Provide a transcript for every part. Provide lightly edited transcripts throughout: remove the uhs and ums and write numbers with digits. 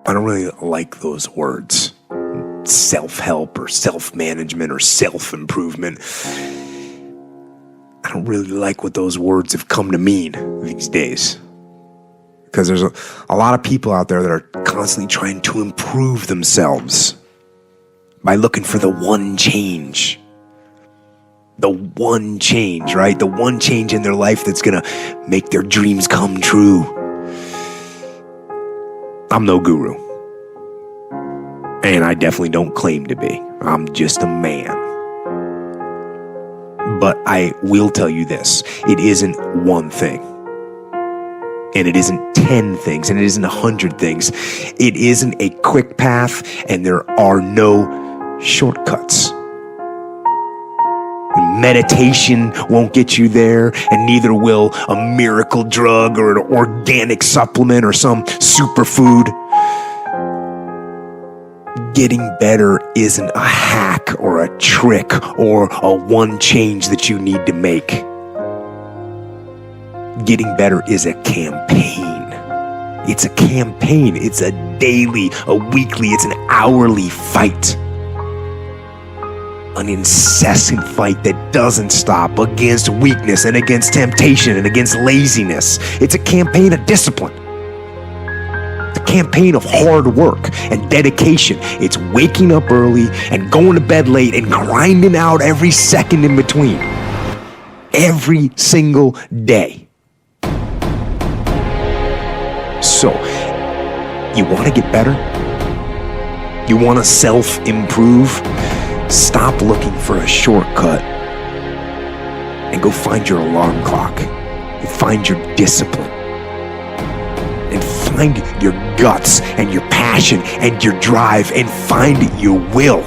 I don't really like those words. Self-help or self-management or self-improvement. I don't really like what those words have come to mean these days. Because there's a lot of people out there that are constantly trying to improve themselves by looking for the one change. The one change, right? The one change in their life that's going to make their dreams come true. I'm no guru. And I definitely don't claim to be. I'm just a man. But I will tell you this. It isn't one thing. And it isn't 10 things. And it isn't 100 things. It isn't a quick path. And there are no shortcuts. Meditation won't get you there, and neither will a miracle drug or an organic supplement or some superfood. Getting better isn't a hack or a trick or a one change that you need to make. Getting better is a campaign. It's a campaign. It's a daily, a weekly, it's an hourly fight. An incessant fight that doesn't stop against weakness and against temptation and against laziness. It's a campaign of discipline. It's a campaign of hard work and dedication. It's waking up early and going to bed late and grinding out every second in between. Every single day. So, you want to get better? You want to self-improve? Stop looking for a shortcut and go find your alarm clock and find your discipline and find your guts and your passion and your drive and find your will.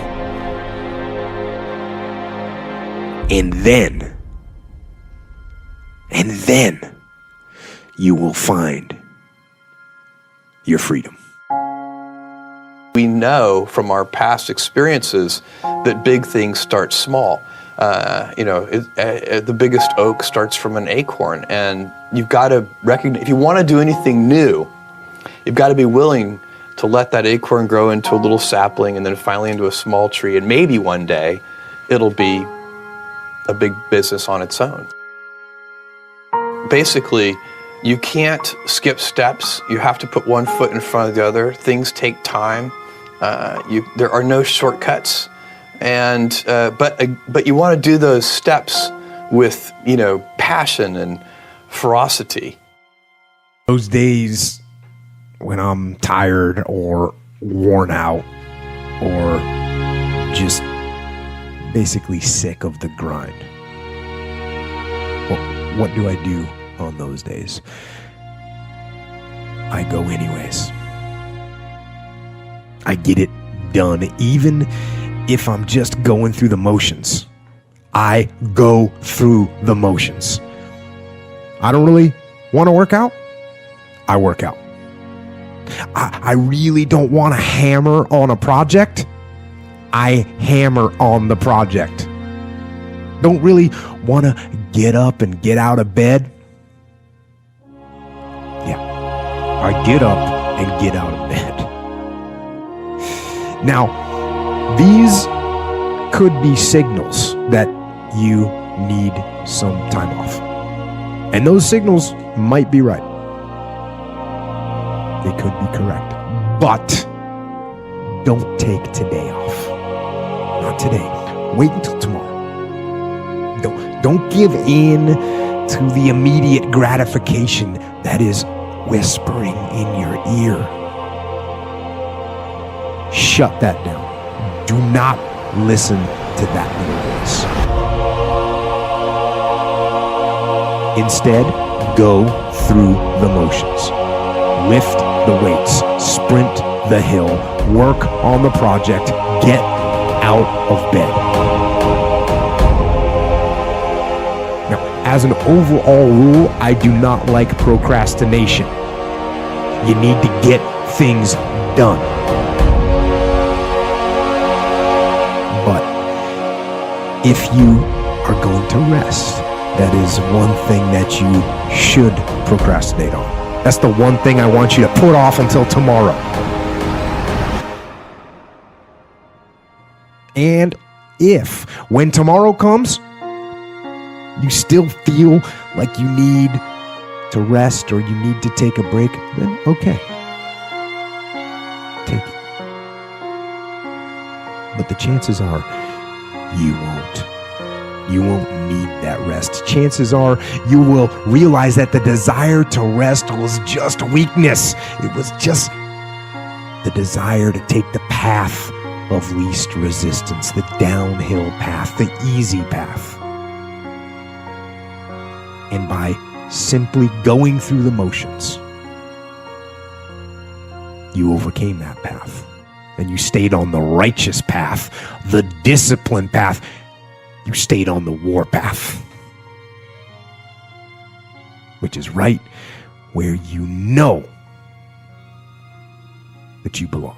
And then you will find your freedom. We know from our past experiences that big things start small. The biggest oak starts from an acorn, and you've got to recognize, if you want to do anything new, you've got to be willing to let that acorn grow into a little sapling and then finally into a small tree, and maybe one day it'll be a big business on its own. Basically, you can't skip steps. You have to put one foot in front of the other. Things take time. There are no shortcuts, and but you want to do those steps with passion and ferocity. Those days when I'm tired or worn out or just basically sick of the grind. Well, what do I do on those days? I go anyways. I get it done, even if I'm just going through the motions. I go through the motions. I don't really want to work out. I work out. I really don't want to hammer on a project. I hammer on the project. Don't really want to get up and get out of bed. Yeah, I get up and get out of bed. Now, these could be signals that you need some time off. And those signals might be right. They could be correct. But don't take today off. Not today. Wait until tomorrow. Don't give in to the immediate gratification that is whispering in your ear. Shut that down. Do not listen to that little voice. Instead, go through the motions. Lift the weights, sprint the hill, work on the project, get out of bed. Now, as an overall rule, I do not like procrastination. You need to get things done. But if you are going to rest, that is one thing that you should procrastinate on. That's the one thing I want you to put off until tomorrow. And if, when tomorrow comes, you still feel like you need to rest or you need to take a break, then okay. Take it. But the chances are you won't. You won't need that rest. Chances are you will realize that the desire to rest was just weakness. It was just the desire to take the path of least resistance, the downhill path, the easy path. And by simply going through the motions, you overcame that path. And you stayed on the righteous path, the disciplined path. You stayed on the war path, which is right where you know that you belong.